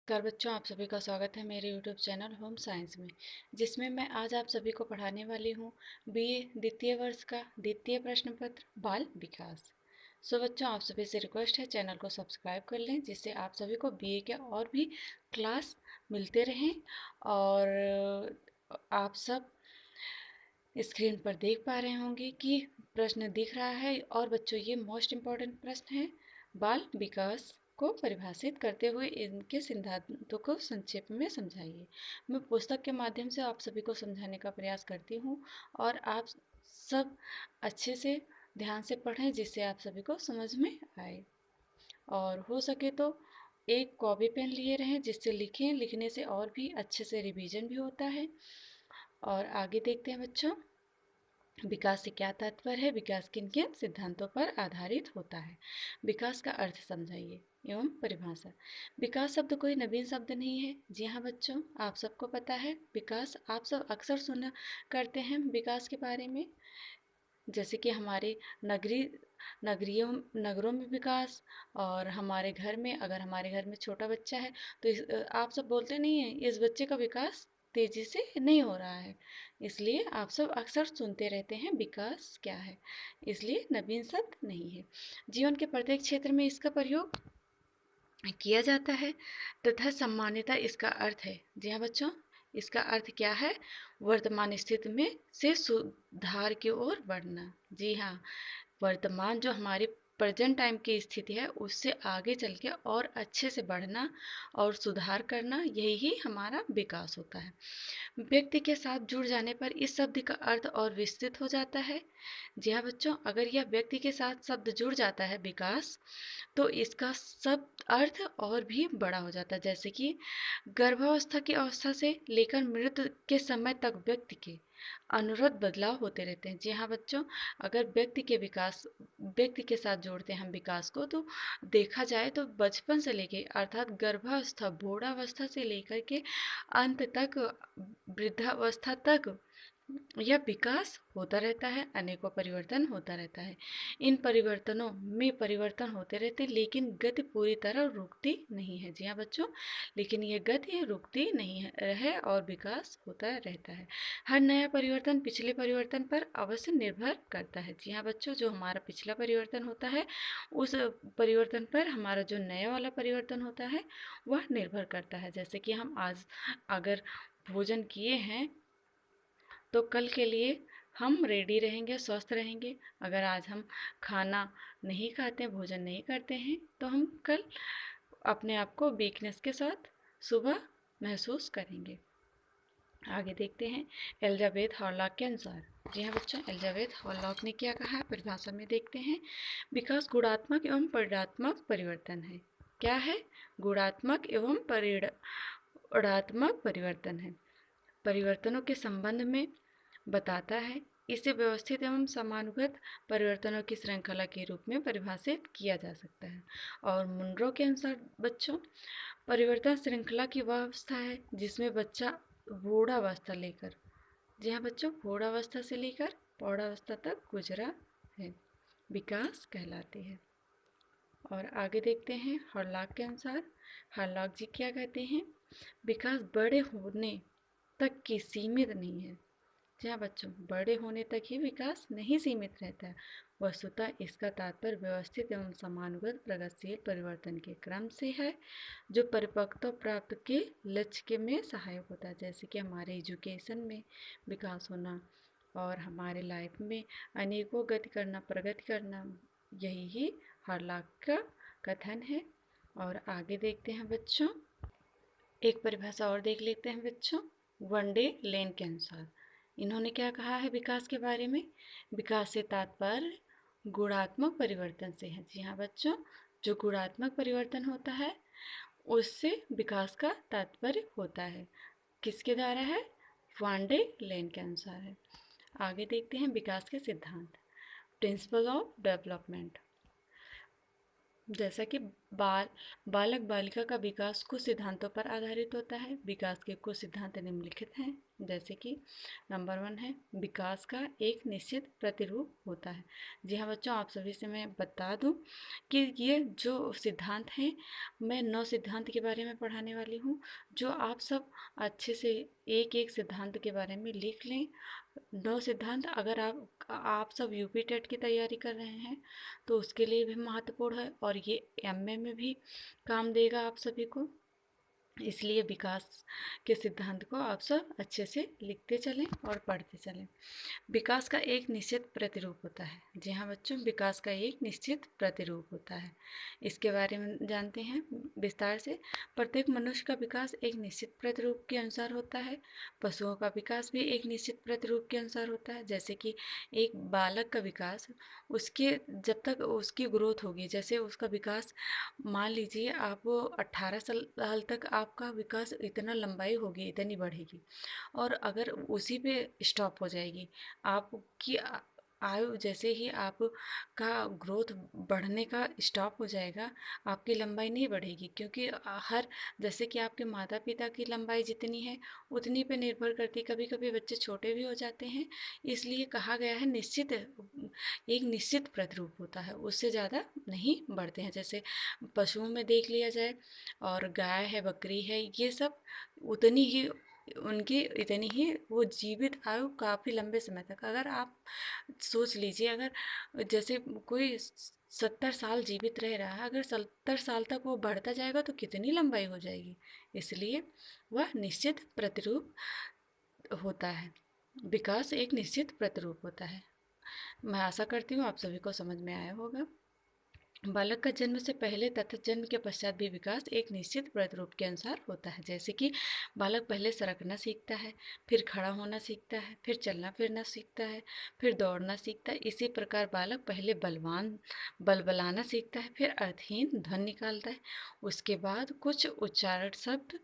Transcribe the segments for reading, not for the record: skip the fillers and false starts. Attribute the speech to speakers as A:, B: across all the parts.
A: नमस्कार बच्चों, आप सभी का स्वागत है मेरे YouTube चैनल होम साइंस में, जिसमें मैं आज आप सभी को पढ़ाने वाली हूँ बीए द्वितीय वर्ष का द्वितीय प्रश्न पत्र बाल विकास। बच्चों, आप सभी से रिक्वेस्ट है चैनल को सब्सक्राइब कर लें, जिससे आप सभी को बीए के और भी क्लास मिलते रहें। और आप सब स्क्रीन पर देख पा रहे होंगे कि प्रश्न दिख रहा है। और बच्चों, ये मोस्ट इम्पॉर्टेंट प्रश्न है। बाल विकास को परिभाषित करते हुए इनके सिद्धांतों को संक्षेप में समझाइए। मैं पुस्तक के माध्यम से आप सभी को समझाने का प्रयास करती हूँ, और आप सब अच्छे से ध्यान से पढ़ें, जिससे आप सभी को समझ में आए। और हो सके तो एक कॉपी पेन लिए रहें, जिससे लिखें। लिखने से और भी अच्छे से रिवीजन भी होता है। और आगे देखते हैं बच्चों, विकास से क्या तात्पर्य है, विकास किन किन सिद्धांतों पर आधारित होता है। विकास का अर्थ समझाइए एवं परिभाषा। विकास शब्द कोई नवीन शब्द नहीं है। जी हाँ बच्चों, आप सबको पता है विकास। आप सब अक्सर सुना करते हैं विकास के बारे में, जैसे कि हमारे नगरों में विकास, और हमारे घर में, अगर हमारे घर में छोटा बच्चा है तो आप सब बोलते नहीं हैं इस बच्चे का विकास तेजी से नहीं हो रहा है। इसलिए आप सब अक्सर सुनते रहते हैं विकास क्या है। इसलिए नवीन शब्द नहीं है। जीवन के प्रत्येक क्षेत्र में इसका प्रयोग किया जाता है, तथा सामान्यतः इसका अर्थ है। जी हाँ बच्चों, इसका अर्थ क्या है? वर्तमान स्थिति में से सुधार की ओर बढ़ना। जी हाँ, वर्तमान जो हमारी प्रेजेंट टाइम की स्थिति है, उससे आगे चल के और अच्छे से बढ़ना और सुधार करना, यही हमारा विकास होता है। व्यक्ति के साथ जुड़ जाने पर इस शब्द का अर्थ और विस्तृत हो जाता है। जी हाँ बच्चों, अगर यह व्यक्ति के साथ शब्द जुड़ जाता है विकास, तो इसका सब अर्थ और भी बड़ा हो जाता है। जैसे कि गर्भावस्था की अवस्था से लेकर मृत्यु के समय तक व्यक्ति के अनुरूप बदलाव होते रहते हैं। जी हाँ बच्चों, अगर व्यक्ति के साथ जोड़ते हैं हम विकास को, तो देखा जाए तो बचपन से लेके, अर्थात गर्भावस्था भ्रूणावस्था से लेकर के अंत तक, वृद्धावस्था तक यह विकास होता रहता है। अनेकों परिवर्तन होता रहता है। इन परिवर्तनों में परिवर्तन होते रहते हैं, लेकिन गति पूरी तरह रुकती नहीं है। जी हाँ बच्चों, लेकिन ये गति रुकती नहीं है और विकास होता रहता है। हर नया परिवर्तन पिछले परिवर्तन पर अवश्य निर्भर करता है। जी हाँ बच्चों, जो हमारा पिछला परिवर्तन होता है, उस परिवर्तन पर हमारा जो नया वाला परिवर्तन होता है, वह निर्भर करता है। जैसे कि हम आज अगर भोजन किए हैं, तो कल के लिए हम रेडी रहेंगे, स्वस्थ रहेंगे। अगर आज हम खाना नहीं खाते, भोजन नहीं करते हैं, तो हम कल अपने आप को वीकनेस के साथ सुबह महसूस करेंगे। आगे देखते हैं एलिजाबेथ हॉरलॉक के अनुसार। जी हाँ बच्चों, एलिजाबेथ हॉरलॉक ने क्या कहा है, परिभाषा में देखते हैं। विकास गुणात्मक एवं परिणात्मक परिवर्तन है। क्या है? गुणात्मक एवं परिणात्मक परिवर्तन है। परिवर्तनों के संबंध में बताता है। इसे व्यवस्थित एवं समानुगत परिवर्तनों की श्रृंखला के रूप में परिभाषित किया जा सकता है। और मुनरो के अनुसार बच्चों, परिवर्तन श्रृंखला की वह अवस्था है जिसमें बच्चा बूढ़ावस्था लेकर, जी हाँ बच्चों, बूढ़ावस्था से लेकर प्रौढ़ावस्था तक गुजरा है, विकास कहलाती है। और आगे देखते हैं हॉरलॉक के अनुसार। हॉरलॉक जी क्या कहते हैं? विकास बड़े होने तक की सीमित नहीं है। जी हाँ बच्चों, बड़े होने तक ही विकास नहीं सीमित रहता है। वस्तुतः इसका तात्पर्य व्यवस्थित एवं समानुगत प्रगतिशील परिवर्तन के क्रम से है, जो परिपक्वता प्राप्त के लक्ष्य के में सहायक होता है। जैसे कि हमारे एजुकेशन में विकास होना, और हमारे लाइफ में अनेकों गति करना, प्रगति करना, यही ही हॉरलॉक का कथन है। और आगे देखते हैं बच्चों, एक परिभाषा और देख लेते हैं बच्चों, वन डे लेन के अनुसार। इन्होंने क्या कहा है विकास के बारे में? विकास से तात्पर्य गुणात्मक परिवर्तन से है। जी हाँ बच्चों, जो गुणात्मक परिवर्तन होता है, उससे विकास का तात्पर्य होता है। किसके द्वारा है? वन डे लेन के अनुसार है। आगे देखते हैं विकास के सिद्धांत, प्रिंसिपल ऑफ डेवलपमेंट। जैसा कि बाल बालक बालिका का विकास कुछ सिद्धांतों पर आधारित होता है। विकास के कुछ सिद्धांत निम्नलिखित हैं, जैसे कि नंबर 1 है विकास का एक निश्चित प्रतिरूप होता है। जी हाँ बच्चों, आप सभी से मैं बता दूं कि ये जो सिद्धांत हैं, मैं 9 सिद्धांत के बारे में पढ़ाने वाली हूँ, जो आप सब अच्छे से एक एक सिद्धांत के बारे में लिख लें। 9 सिद्धांत अगर आप सब यूपी टेट की तैयारी कर रहे हैं तो उसके लिए भी महत्वपूर्ण है, और ये एमए में भी काम देगा आप सभी को। इसलिए विकास के सिद्धांत को आप सब अच्छे से लिखते चलें और पढ़ते चलें। विकास का एक निश्चित प्रतिरूप होता है। जी हाँ बच्चों, विकास का एक निश्चित प्रतिरूप होता है। इसके बारे में जानते हैं विस्तार से। प्रत्येक मनुष्य का विकास एक निश्चित प्रतिरूप के अनुसार होता है। पशुओं का विकास भी एक निश्चित प्रतिरूप के अनुसार होता है। जैसे कि एक बालक का विकास, उसके जब तक उसकी ग्रोथ होगी, जैसे उसका विकास, मान लीजिए आप 18 साल तक आपका विकास इतना लंबाई होगी, इतनी बढ़ेगी, और अगर उसी पे स्टॉप हो जाएगी, आपकी आयु जैसे ही आपका ग्रोथ बढ़ने का स्टॉप हो जाएगा, आपकी लंबाई नहीं बढ़ेगी, क्योंकि हर, जैसे कि आपके माता पिता की लंबाई जितनी है उतनी पे निर्भर करती। कभी कभी बच्चे छोटे भी हो जाते हैं, इसलिए कहा गया है निश्चित, एक निश्चित प्रतिरूप होता है, उससे ज़्यादा नहीं बढ़ते हैं। जैसे पशुओं में देख लिया जाए, और गाय है, बकरी है, ये सब उतनी ही, उनकी इतनी ही वो जीवित आयु काफ़ी लंबे समय तक। अगर आप सोच लीजिए, अगर जैसे कोई 70 साल जीवित रह रहा है, अगर 70 साल तक वो बढ़ता जाएगा तो कितनी लंबाई हो जाएगी। इसलिए वह निश्चित प्रतिरूप होता है। विकास एक निश्चित प्रतिरूप होता है। मैं आशा करती हूँ आप सभी को समझ में आया होगा। बालक का जन्म से पहले तथा जन्म के पश्चात भी विकास एक निश्चित प्रतिरूप के अनुसार होता है। जैसे कि बालक पहले सरकना सीखता है, फिर खड़ा होना सीखता है, फिर चलना फिरना सीखता है, फिर दौड़ना सीखता है। इसी प्रकार बालक पहले बलबलाना सीखता है, फिर अर्थहीन ध्वनि निकालता है, उसके बाद कुछ उच्चारण शब्द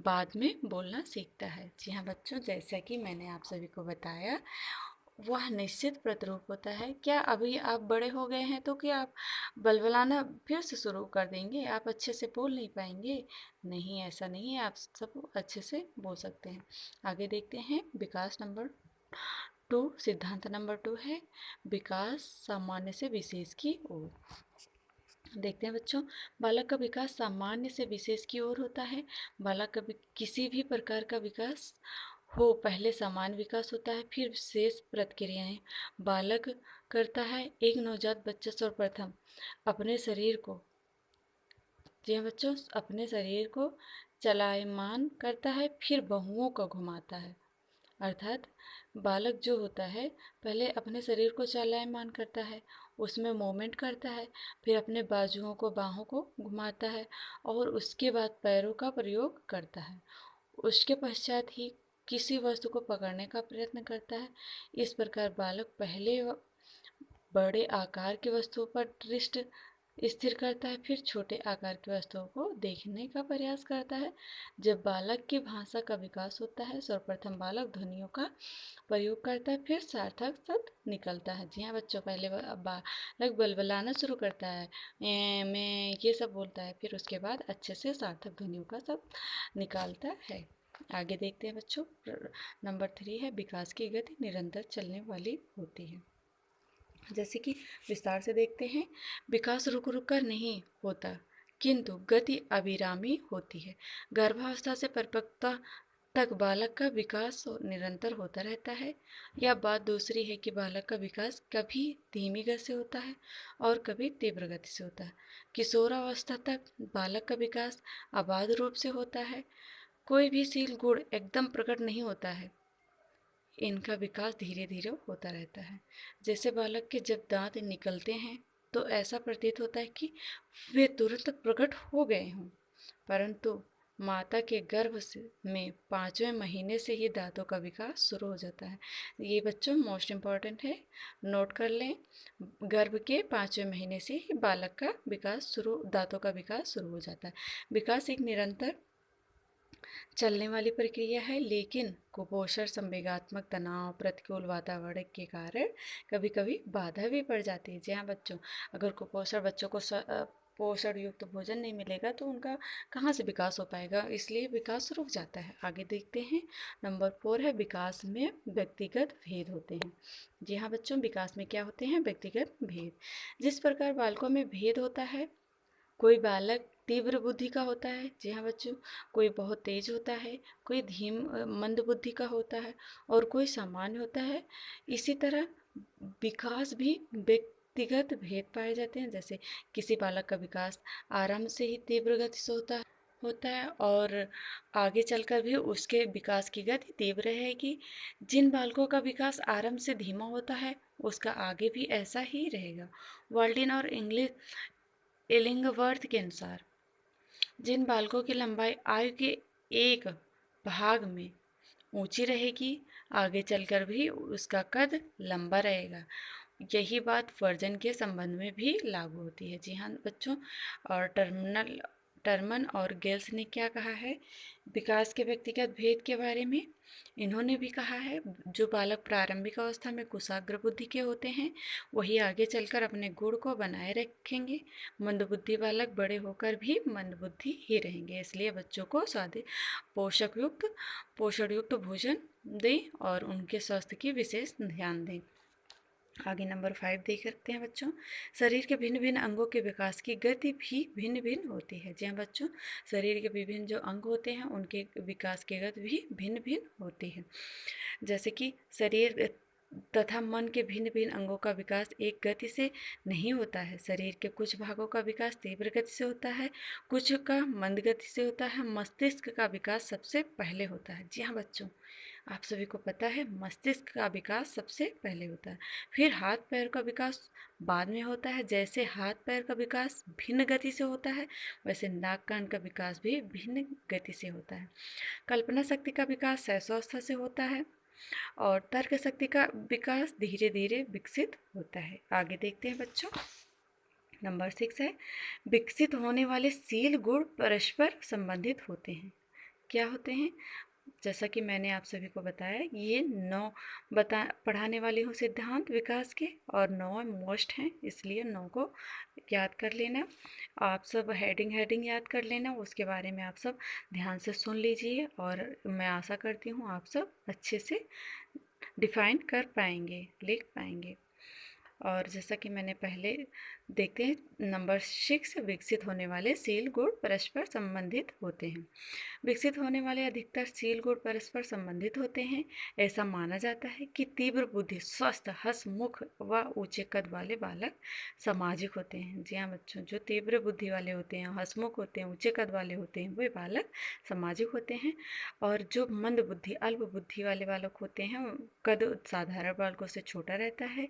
A: बाद में बोलना सीखता है। जी हाँ बच्चों, जैसा कि मैंने आप सभी को बताया, वह निश्चित प्रतिरूप होता है। क्या अभी आप बड़े हो गए हैं तो क्या आप बलबलाना फिर से शुरू कर देंगे? आप अच्छे से बोल नहीं पाएंगे? नहीं, ऐसा नहीं है, आप सब अच्छे से बोल सकते हैं। आगे देखते हैं विकास नंबर 2। सिद्धांत नंबर 2 है विकास सामान्य से विशेष की ओर। देखते हैं बच्चों, बालक का विकास सामान्य से विशेष की ओर होता है। बालक का किसी भी प्रकार का विकास हो, पहले सामान्य विकास होता है, फिर विशेष प्रक्रियाएं बालक करता है। एक नवजात बच्चा सर्वप्रथम अपने शरीर को, जी हाँ बच्चों, अपने शरीर को चलायमान करता है, फिर बाहुओं को घुमाता है। अर्थात बालक जो होता है, पहले अपने शरीर को चलायमान करता है, उसमें मूवमेंट करता है, फिर अपने बाजुओं को, बाहों को घुमाता है, और उसके बाद पैरों का प्रयोग करता है। उसके पश्चात ही किसी वस्तु को पकड़ने का प्रयत्न करता है। इस प्रकार बालक पहले बड़े आकार की वस्तुओं पर दृष्टि स्थिर करता है, फिर छोटे आकार की वस्तुओं को देखने का प्रयास करता है। जब बालक की भाषा का विकास होता है, सर्वप्रथम बालक ध्वनियों का प्रयोग करता है, फिर सार्थक शब्द निकलता है। जी हाँ बच्चों, पहले बालक बलबलाना शुरू करता है, मैं ये सब बोलता है, फिर उसके बाद अच्छे से सार्थक ध्वनियों का शब्द निकालता है। आगे देखते हैं बच्चों, नंबर 3 है विकास की गति निरंतर चलने वाली होती है। जैसे कि विस्तार से देखते हैं, विकास रुक रुक कर नहीं होता, किंतु गति अविरामी होती है। गर्भावस्था से परिपक्वता तक बालक का विकास निरंतर होता रहता है। यह बात दूसरी है कि बालक का विकास कभी धीमी गति से होता है और कभी तीव्र गति से होता है। किशोरावस्था तक बालक का विकास अबाध रूप से होता है। कोई भी शील गुण एकदम प्रकट नहीं होता है, इनका विकास धीरे धीरे होता रहता है। जैसे बालक के जब दांत निकलते हैं तो ऐसा प्रतीत होता है कि वे तुरंत प्रकट हो गए हों, परंतु माता के गर्भ में 5वें महीने से ही दांतों का विकास शुरू हो जाता है। ये बच्चों मोस्ट इम्पॉर्टेंट है, नोट कर लें। गर्भ के 5वें महीने से ही बालक का विकास शुरू, दांतों का विकास शुरू हो जाता है। विकास एक निरंतर चलने वाली प्रक्रिया है, लेकिन कुपोषण, संवेगात्मक तनाव, प्रतिकूल वातावरण के कारण कभी कभी बाधा भी पड़ जाती है। जी हाँ बच्चों, अगर कुपोषण बच्चों को पोषण युक्त भोजन नहीं मिलेगा तो उनका कहाँ से विकास हो पाएगा, इसलिए विकास रुक जाता है। आगे देखते हैं, नंबर 4 है विकास में व्यक्तिगत भेद होते हैं। जी हाँ बच्चों, विकास में क्या होते हैं? व्यक्तिगत भेद। जिस प्रकार बालकों में भेद होता है, कोई बालक तीव्र बुद्धि का होता है, जी हाँ बच्चों, कोई बहुत तेज होता है, कोई मंद बुद्धि का होता है और कोई सामान्य होता है। इसी तरह विकास भी व्यक्तिगत भेद पाए जाते हैं। जैसे किसी बालक का विकास आरंभ से ही तीव्र गति से होता है और आगे चलकर भी उसके विकास की गति तीव्र रहेगी। जिन बालकों का विकास आरंभ से धीमा होता है, उसका आगे भी ऐसा ही रहेगा। वाल्डिन और इंग्लिश इलिंगवर्थ के अनुसार जिन बालकों की लंबाई आयु के एक भाग में ऊंची रहेगी, आगे चलकर भी उसका कद लंबा रहेगा। यही बात वर्जन के संबंध में भी लागू होती है। जी हाँ बच्चों, और टर्मन और गेल्स ने क्या कहा है विकास के व्यक्तिगत भेद के बारे में? इन्होंने भी कहा है जो बालक प्रारंभिक अवस्था में कुशाग्र बुद्धि के होते हैं, वही आगे चलकर अपने गुण को बनाए रखेंगे। मंदबुद्धि बालक बड़े होकर भी मंदबुद्धि ही रहेंगे। इसलिए बच्चों को पोषण युक्त भोजन दें और उनके स्वास्थ्य की विशेष ध्यान दें। आगे नंबर 5 देख सकते हैं बच्चों, शरीर के भिन्न भिन्न अंगों के विकास की गति भी भिन्न भिन्न होती है। जी हाँ बच्चों, शरीर के विभिन्न जो अंग होते हैं उनके विकास की गति भी भिन्न भिन्न होती है। जैसे कि शरीर तथा मन के भिन्न भिन्न अंगों का विकास एक गति से नहीं होता है। शरीर के कुछ भागों का विकास तीव्र गति से होता है, कुछ का मंद गति से होता है। मस्तिष्क का विकास सबसे पहले होता है। जी हाँ बच्चों, आप सभी को पता है मस्तिष्क का विकास सबसे पहले होता है, फिर हाथ पैर का विकास बाद में होता है। जैसे हाथ पैर का विकास भिन्न गति से होता है, वैसे नाक कान का विकास भी भिन्न गति से होता है। कल्पना शक्ति का विकास शैशवावस्था से होता है और तर्क शक्ति का विकास धीरे धीरे विकसित होता है। आगे देखते हैं बच्चों, नंबर 6 है विकसित होने वाले शील गुण परस्पर संबंधित होते हैं। क्या होते हैं? जैसा कि मैंने आप सभी को बताया, ये 9 पढ़ाने वाली हूँ सिद्धांत विकास के और 9 मोस्ट हैं, इसलिए 9 को याद कर लेना। आप सब हेडिंग याद कर लेना, उसके बारे में आप सब ध्यान से सुन लीजिए और मैं आशा करती हूँ आप सब अच्छे से डिफाइन कर पाएंगे, लिख पाएंगे। और जैसा कि मैंने पहले देखते हैं नंबर 6, विकसित होने वाले शील गुण परस्पर संबंधित होते हैं। विकसित होने वाले अधिकतर शील गुण परस्पर संबंधित होते हैं। ऐसा माना जाता है कि तीव्र बुद्धि, स्वस्थ, हंसमुख व ऊंचे कद वाले बालक सामाजिक होते हैं। जी हाँ बच्चों, जो तीव्र बुद्धि वाले होते हैं, हंसमुख होते हैं, ऊंचे कद वाले होते हैं, वे बालक सामाजिक होते हैं। और जो मंद बुद्धि, अल्प बुद्धि वाले बालक होते हैं, कद साधारण बालकों से छोटा रहता है।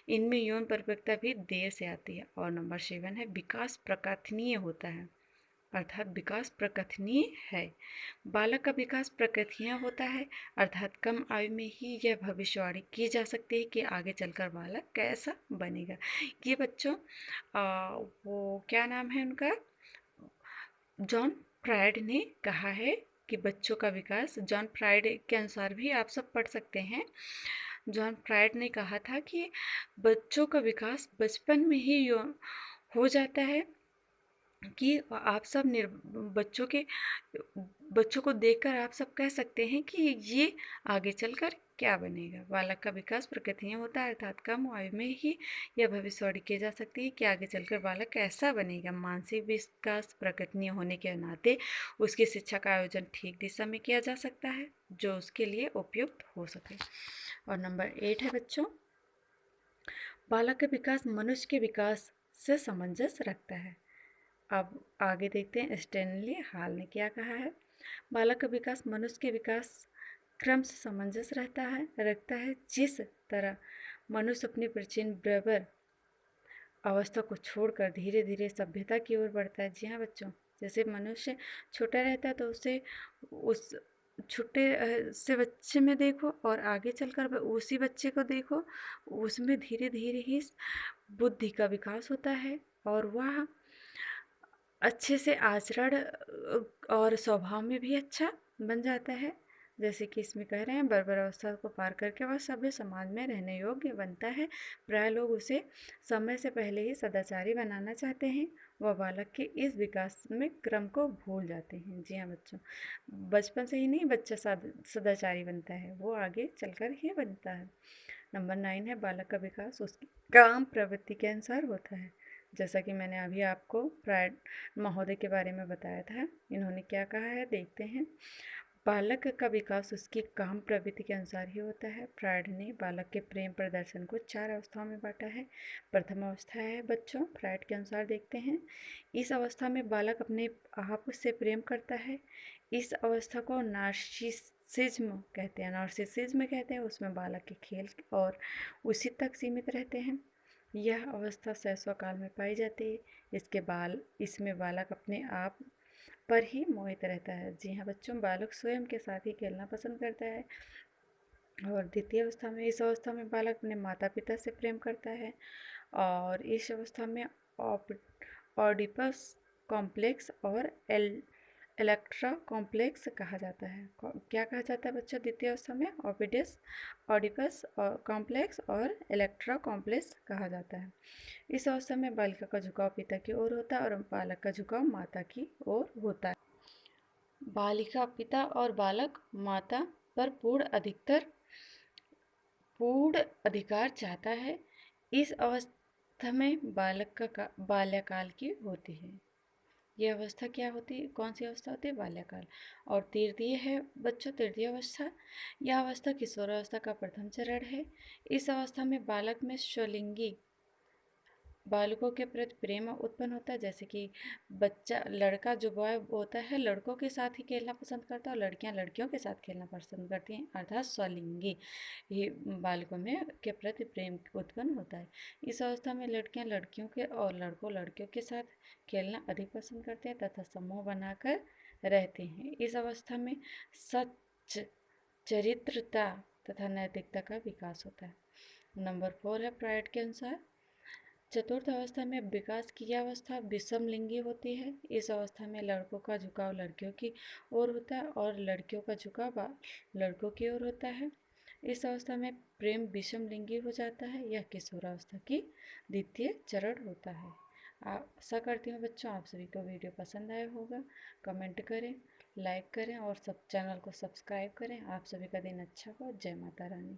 A: इनमें यौन परिपक्वता भी देर से आती है। और नंबर 7 है विकास प्रकथनीय होता है, अर्थात विकास प्रकथनीय है। बालक का विकास प्रकथनीय होता है, अर्थात कम आयु में ही यह भविष्यवाणी की जा सकती है कि आगे चलकर बालक कैसा बनेगा। ये बच्चों वो क्या नाम है उनका, जॉन फ्रायड ने कहा है कि बच्चों का विकास, जॉन फ्रायड के अनुसार भी आप सब पढ़ सकते हैं। जॉन फ्रायड ने कहा था कि बच्चों का विकास बचपन में ही हो जाता है कि आप सब बच्चों को देखकर आप सब कह सकते हैं कि ये आगे चलकर क्या बनेगा। बालक का विकास प्रकृतियाँ होता है, अर्थात कम आयु में ही यह भविष्यवाणी की जा सकती है कि आगे चलकर बालक कैसा बनेगा। मानसिक विकास प्रकृतियाँ होने के नाते उसकी शिक्षा का आयोजन ठीक दिशा में किया जा सकता है जो उसके लिए उपयुक्त हो सके। और नंबर 8 है बच्चों, बालक का विकास मनुष्य के विकास से सामंजस्य रखता है। अब आगे देखते हैं स्टैनली हॉल ने क्या कहा है। बालक का विकास मनुष्य के विकास क्रम से सामंजस्य रखता है। जिस तरह मनुष्य अपनी प्राचीन ब्रबर अवस्था को छोड़कर धीरे धीरे सभ्यता की ओर बढ़ता है। जी हाँ बच्चों, जैसे मनुष्य छोटा रहता है तो उसे उस छोटे से बच्चे में देखो और आगे चलकर उसी बच्चे को देखो, उसमें धीरे धीरे ही बुद्धि का विकास होता है और वह अच्छे से आचरण और स्वभाव में भी अच्छा बन जाता है। जैसे कि इसमें कह रहे हैं बर्बर अवस्था को पार करके वह सभ्य समाज में रहने योग्य बनता है। प्राय लोग उसे समय से पहले ही सदाचारी बनाना चाहते हैं। वह बालक के इस विकास में क्रम को भूल जाते हैं। जी हाँ बच्चों, बचपन से ही नहीं बच्चा सदाचारी बनता है, वो आगे चलकर ही बनता है। नंबर 9 है बालक का विकास उसकी काम प्रवृत्ति के अनुसार होता है। जैसा कि मैंने अभी आपको प्रायड महोदय के बारे में बताया था, इन्होंने क्या कहा है देखते हैं। बालक का विकास उसकी काम प्रवृत्ति के अनुसार ही होता है। फ्रायड ने बालक के प्रेम प्रदर्शन को 4 अवस्थाओं में बांटा है। प्रथम अवस्था है बच्चों, फ्रायड के अनुसार देखते हैं, इस अवस्था में बालक अपने आप से प्रेम करता है। इस अवस्था को नार्सिसिज्म कहते हैं। नार्सिसिज्म कहते हैं, उसमें बालक के खेल और उसी तक सीमित रहते हैं। यह अवस्था शैशवकाल में पाई जाती है। इसमें बालक अपने आप पर ही मोहित रहता है। जी हाँ बच्चों, बालक स्वयं के साथ ही खेलना पसंद करता है। और द्वितीय अवस्था में, इस अवस्था में बालक अपने माता पिता से प्रेम करता है। और इस अवस्था में ऑडिपस कॉम्प्लेक्स और इलेक्ट्रा कॉम्प्लेक्स कहा जाता है। क्या कहा जाता है बच्चों द्वितीय अवस्था में? ऑडिपस और कॉम्प्लेक्स और इलेक्ट्रा कॉम्प्लेक्स कहा जाता है। इस अवस्था में बालिका का झुकाव पिता की ओर होता है और बालक का झुकाव माता की ओर होता है। बालिका पिता और बालक माता पर पूर्ण अधिकार चाहता है। इस अवस्था में बालक का बाल्यकाल की होती है। यह अवस्था क्या होती है? कौन सी अवस्था होती है? बाल्यकाल। और तृतीय है बच्चों, तृतीय अवस्था, यह अवस्था किशोरावस्था का प्रथम चरण है। इस अवस्था में बालक में स्वलिंगी बालकों के प्रति प्रेम उत्पन्न होता है। जैसे कि बच्चा, लड़का जो बॉय होता है लड़कों के साथ ही खेलना पसंद करता है और लड़कियां लड़कियों के साथ खेलना पसंद करती हैं, अर्थात स्वलिंगी ही बालकों में के प्रति प्रेम उत्पन्न होता है। इस अवस्था में लड़कियां लड़कियों के और लड़कों लड़कियों के साथ खेलना अधिक पसंद करते हैं तथा समूह बनाकर रहते हैं। इस अवस्था में सच चरित्रता तथा नैतिकता का विकास होता है। नंबर 4 है प्राइड के अनुसार, चतुर्थ अवस्था में विकास की यह अवस्था विषम लिंगी होती है। इस अवस्था में लड़कों का झुकाव लड़कियों की ओर होता है और लड़कियों का झुकाव लड़कों की ओर होता है। इस अवस्था में प्रेम विषम लिंगी हो जाता है। यह किशोरावस्था की द्वितीय चरण होता है। आशा करती हूँ बच्चों आप सभी को वीडियो पसंद आया होगा। कमेंट करें, लाइक करें और सब चैनल को सब्सक्राइब करें। आप सभी का दिन अच्छा हो। जय माता रानी।